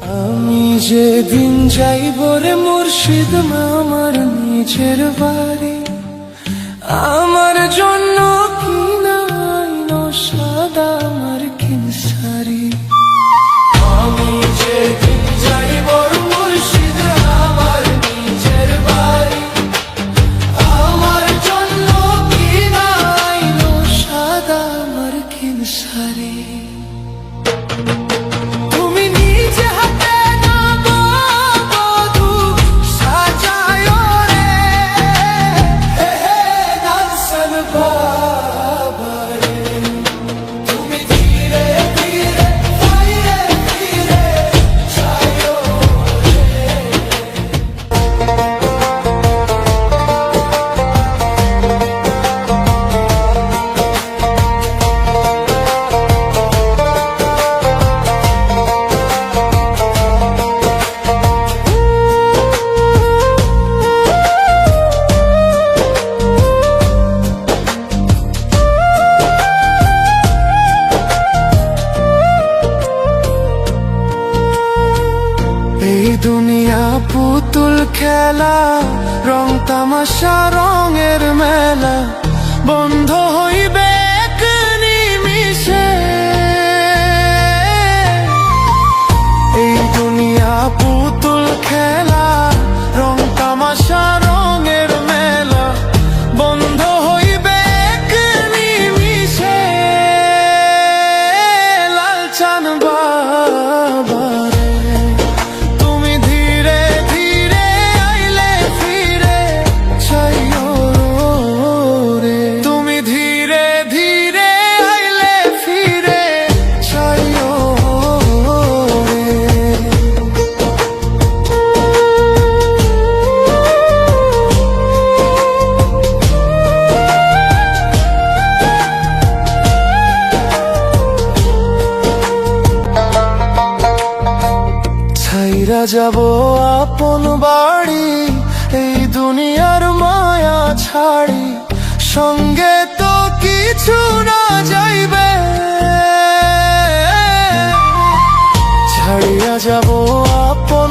আমি যেদিন যাইব রে মুর্শিদ আমার নিজের বাড়ি, আমার জন্য কিনাইনো সাদা আমার কিনসারি। আমি যেদিন যাইব মুর্শিদ আমার নিজের বাড়ি, আমার জন্য কিনাইনো সাদা আমার কিনসারি। দুনিয়া পুতুল খেলা, রং তামাশা রঙের মেলা, বন্ধ হইবে এক নিমিষে। এই দুনিয়া পুতুল খেলা, রং তামাশা রঙের মেলা, বন্ধ হইবে এক নিমিষে। লালচান বাবা যাব আপন বাড়ি, এই দুনিয়ার মায়া ছাড়ি, সঙ্গে তো কিছু না যাইবে। ছাড়িয়া যাব আপন